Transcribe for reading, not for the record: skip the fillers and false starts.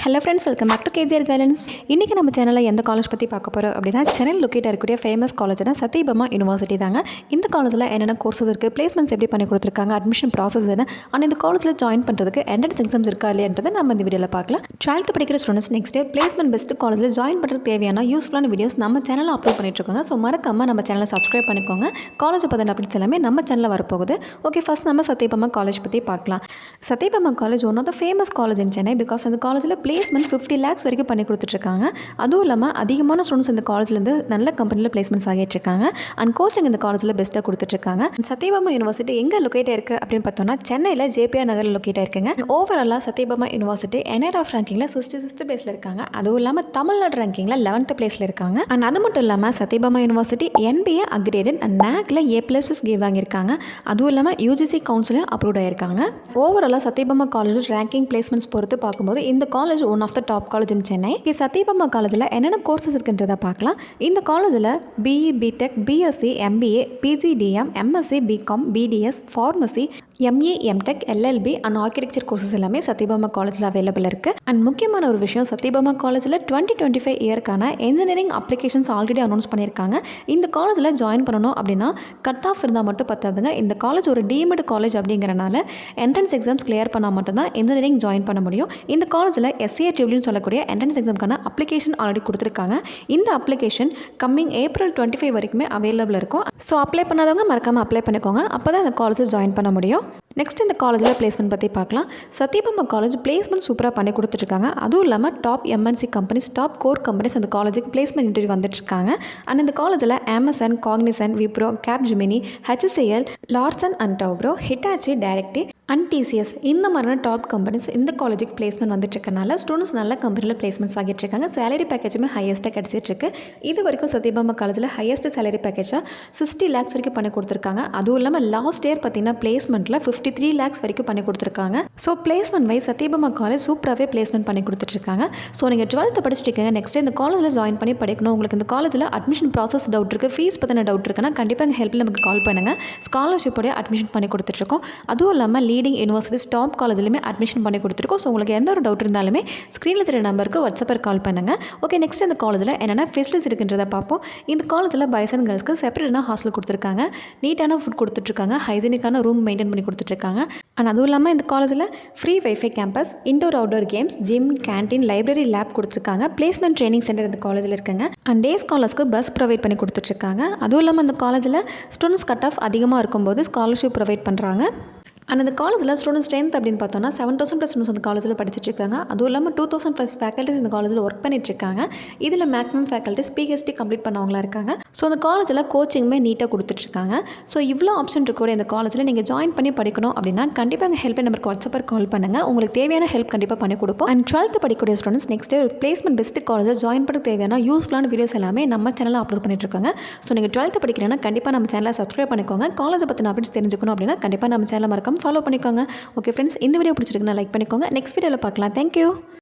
Hello friends, welcome back to KGR guidance. இன்றைக்கி நம்ம சேனலில் எந்த காலேஜ் பற்றி பார்க்க போகிறோம் அப்படின்னா, சென்னையில் லொக்கேட் இருக்கக்கூடிய ஃபேமஸ் காலேஜ்னா சத்யபாமா யூனிவர்சிட்டி தாங்க. இந்த காலேஜில் என்னென்ன கோர்சஸ் இருக்குது, பிளேஸ்மெண்ட்ஸ் எப்படி பண்ணி கொடுத்துருக்காங்க, அட்மிஷன் ப்ராசஸ் என்ன, அண்ட் இந்த காலேஜில் ஜாயின் பண்ணுறதுக்கு என்ட்ரன்ஸ் எக்ஸாம்ஸ் இருக்கா இல்லையன்றதை நம்ம இந்த வீடியோவில் பார்க்கலாம். 12th படிக்கிற students next year placement best காலேஜில் ஜாயின் பண்ணுறதுக்கு தேவையான யூஸ்ஃபுல்லான வீடியோஸ் நம்ம சேனலில் அப்லோட் பண்ணிட்டுருக்கோங்க. ஸோ மறக்காமல் நம்ம சேனலை சப்ஸ்கிரைப் பண்ணிக்கோங்க. காலேஜை பற்றின அப்டேட்ஸ் எல்லாமே நம்ம சேனலில் வரப்போகுது. ஓகே, ஃபஸ்ட் நம்ம சத்யபாமா காலேஜ் பற்றி பார்க்கலாம். Sathyabama college one of the famous college in Chennai. Because அந்த காலேஜில் பிளேஸ்மெண்ட் 50 lakhs வரைக்கும் பண்ணி கொடுத்துட்ருக்காங்க. அதுவும் இல்லாமல் அதிகமான ஸ்டூடெண்ட்ஸ் இந்த காலேஜ்லேருந்து நல்ல கம்பெனியில் பிளேஸ்மெண்ட்ஸ் ஆகிட்டுருக்காங்க. அண்ட் கோச்சிங் இந்த காலேஜில் பெஸ்ட்டாக கொடுத்துட்ருக்காங்க. சத்யபாமா யூனிவர்சிட்டி எங்கே லொக்கேட் இருக்குது அப்படின்னு பார்த்தோம்னா, சென்னையில் ஜேபிஆர் நகரில் லொக்கேட் ஆயிருக்குங்க. ஓவராலாக சத்யபாமா யூனிவர்சிட்டி NIRF ரேங்கிங்கில் 66th பிளேஸில் இருக்காங்க. அதுவும் இல்லாமல் தமிழ்நாடு ரேங்கிங்கில் 11th பிளேஸில் இருக்காங்க. அண்ட் அது மட்டும் இல்லாமல் Sathyabama university NBA accredit and NACல A++ கேவ் வாங்கியிருக்காங்க. அதுவும் இல்லாமல் UGC கவுன்சிலையும் அப்ரூவ் ஆயிருக்காங்க. ஓவராலாக சத்யபாமா காலேஜ் ரேங்கிங் பிளேஸ்மெண்ட்ஸ் பொறுத்து பார்க்கும்போது இந்த college one of the top college in Chennai. Sathyabama காலேஜில் என்னென்ன கோர்சஸ் இருக்குன்றதை பார்க்கலாம். இந்த காலேஜில் BE BTech BSc MBA PGDM MSc BCom BDS pharmacy MA MTech LLB and architecture courses எல்லாமே சத்யபாமா காலேஜில் அவைலபிள் இருக்குது. அண்ட் முக்கியமான ஒரு விஷயம், சத்யபாமா காலேஜில் 2025 இயர்க்கான இன்ஜினியரிங் அப்ளிகேஷன்ஸ் ஆல்ரெடி அனௌன்ஸ் பண்ணியிருக்காங்க. இந்த காலேஜில் ஜாயின் பண்ணணும் அப்படின்னா கட் ஆஃப் இருந்தால் மட்டும் பத்தாதுங்க. இந்த காலேஜ் ஒரு டீம்டு காலேஜ் அப்படிங்கிறனால என்ட்ரன்ஸ் எக்ஸாம்ஸ் கிளியர் பண்ணால் மட்டும்தான் இன்ஜினியரிங் ஜாயின் பண்ண முடியும். இந்த காலேஜில் SATன்னு சொல்லக்கூடிய என்ட்ரன்ஸ் எக்ஸாம்க்கான அப்ளிகேஷன் ஆல்ரெடி கொடுத்துருக்காங்க. இந்த அப்ளிகேஷன் கம்மிங் April 25 வரைக்குமே அவைலபிள் இருக்கும். ஸோ அப்ளை பண்ணாதவங்க மறக்காமல் அப்ளை பண்ணிக்கோங்க. அப்போ தான் இந்த காலேஜில் ஜாயின் பண்ண முடியும். நெக்ஸ்ட் இந்த காலேஜில் பிளேஸ்மெண்ட் பற்றி பார்க்கலாம். சத்யபாமா காலேஜ் பிளேஸ்மெண்ட் சூப்பராக பண்ணி கொடுத்துட்ருக்காங்க. அதுவும் இல்லாமல் top MNC companies, top core companies அந்த காலேஜுக்கு பிளேஸ்மெண்ட் இன்டர்வியூ வந்துட்டுருக்காங்க. அண்ட் இந்த காலேஜில் Amazon, Cognizant, Wipro, Capgemini, HCL, Larsen & Toubro, Hitachi, Directive and TCS இந்த மாதிரியான டாப் கம்பெனிஸ் இந்த காலேஜுக்கு பிளேஸ்மெண்ட் வந்துட்டுருக்கனால ஸ்டூடெண்ட்ஸ் நல்ல கம்பெனியில் பிளேஸ்மெண்ட்ஸ் ஆகிட்டுருக்காங்க. சேலரி பேக்கேஜுமே ஹையஸ்ட்டாக கிடச்சிட்ருக்கு. இது வரைக்கும் சத்யபாமா காலேஜில் ஹையஸ்ட் சேலரி பேக்கேஜாக 60 lakhs வரைக்கும் பண்ணி கொடுத்துருக்காங்க. அதுவும் இல்லாமல் லாஸ்ட் இயர் பார்த்தீங்கன்னா பிளேஸ்மெண்ட்டில் 53 lakhs வரைக்கும் பண்ணி கொடுத்துருக்காங்க. So placement wise Sathyabama college சூப்பராகவே பிளேஸ்மெண்ட் பண்ணி கொடுத்துட்ருக்காங்க. ஸோ நீங்கள் 12th படிச்சிருக்கீங்க, நெக்ஸ்ட் இந்த காலேஜில் ஜாயின் பண்ணி படிக்கணும், உங்களுக்கு இந்த காலேஜில் அட்மிஷன் ப்ராசஸ் டவுட் இருக்குது, ஃபீஸ் பற்றின டவுட் இருக்குன்னா கண்டிப்பாக எங்கள் ஹெல்ப்பில் நமக்கு கால் பண்ணுங்கள். ஸ்காலர்ஷிப்போடைய அட்மிஷன் பண்ணி கொடுத்துட்ருக்கோம். அதுவும் இல்லாமல் லீடிங் யூனிவர்சிட்டிஸ் டாப் காலேஜ்லையுமே அட்மிஷன் பண்ணி கொடுத்துருக்கோம். ஸோ உங்களுக்கு எந்த ஒரு டவுட் இருந்தாலுமே ஸ்க்ரீனில் தெரிய நம்பருக்கு வாட்ஸ்அப்பில் கால் பண்ணுங்கள். ஓகே, நெக்ஸ்ட் இந்த காலேஜில் என்னென்ன ஃபெசிலிட்டிஸ் இருக்குன்றதை பார்ப்போம். இந்த காலேஜில் பாய்ஸ் அண்ட் கேர்ள்ஸ்க்கு செப்பரேட்டான ஹாஸ்டல் கொடுத்துருக்காங்க. நீட்டான ஃபுட் கொடுத்துட்ருக்காங்க. ஹைஜீனிக்கான ரூம் மெயின்டைன் பண்ணி கொடுத்துட்ருக்காங்க. அண்ட் அதுவும் இல்லாமல் இந்த காலேஜில் free wifi campus, indoor outdoor games, gym, canteen, library, lab கொடுத்துருக்காங்க. பிளேஸ்மெண்ட் ட்ரைனிங் சென்டர் இந்த காலேஜில் இருக்குங்க. அண்ட் டே ஸ்காலர்ஸ்க்கு பஸ் ப்ரொவைட் பண்ணி கொடுத்துட்ருக்காங்க. அதுவும் இல்லாமல் அந்த காலேஜில் ஸ்டூடெண்ட்ஸ் கட் ஆஃப் அதிகமாக இருக்கும்போது ஸ்காலர்ஷிப் ப்ரொவைட் பண்ணுறாங்க. அண்ட் அந்த காலேஜில் ஸ்டூடெண்ட் ஸ்ட்ரென்த் அப்படின்னு பார்த்தோன்னா 7000+ ஸ்டூடெண்ட்ஸ் அந்த காலேஜில் படிச்சிட்ருக்காங்க. அதுவும் இல்லாமல் 2000+ ஃபேக்கல்ட்டிஸ் இந்த காலேஜில் ஒர்க் பண்ணிட்டுருக்காங்க. இதில் மேக்ஸிமம் ஃபேக்கல்ட்டிஸ் PhD கம்ப்ளீட் பண்ணவங்களா இருக்காங்க. ஸோ அந்த காலேஜில் கோச்சிங்குமே நீட்டாக கொடுத்துட்ருக்காங்க. ஸோ இவ்வளோ ஆப்ஷன் இருக்கக்கூடிய இந்த காலேஜில் நீங்கள் ஜாயின் பண்ணி படிக்கணும் அப்படின்னா கண்டிப்பாக எங்கள் ஹெல்ப் நம்பருக்கு வாட்ஸ்அப்பில் கால் பண்ணுங்கள். உங்களுக்கு தேவையான ஹெல்ப் கண்டிப்பாக பண்ணி கொடுப்போம். அண்ட் 12th படிக்கக்கூடிய ஸ்டூடெண்ட்ஸ் நெக்ஸ்ட் ஒரு பிளேஸ்மெண்ட் பெஸ்ட் காலேஜில் ஜாயின் பண்ண தேவையான யூஸ்ஃபுல்லான வீடியோஸ் எல்லாமே நம்ம சேனலில் அப்லோட் பண்ணிட்டுருக்காங்க. ஸோ நீங்கள் 12th படிக்கிறீங்கன்னா கண்டிப்பாக நம்ம சேனலை சப்ஸ்கிரைப் பண்ணிக்கோங்க. காலேஜை பற்றின அப்டேட்ஸ் தெரிஞ்சுக்கணும் அப்படின்னா கண்டிப்பாக நம்ம சேனலை மறக்காம ஃபாலோ பண்ணிக்கோங்க. ஓகே ஃப்ரெண்ட்ஸ், இந்த வீடியோ பிடிச்சிருக்குன்னா லைக் பண்ணிக்கோங்க. நெக்ஸ்ட் வீடியோவில் பார்க்கலாம். தேங்க்யூ.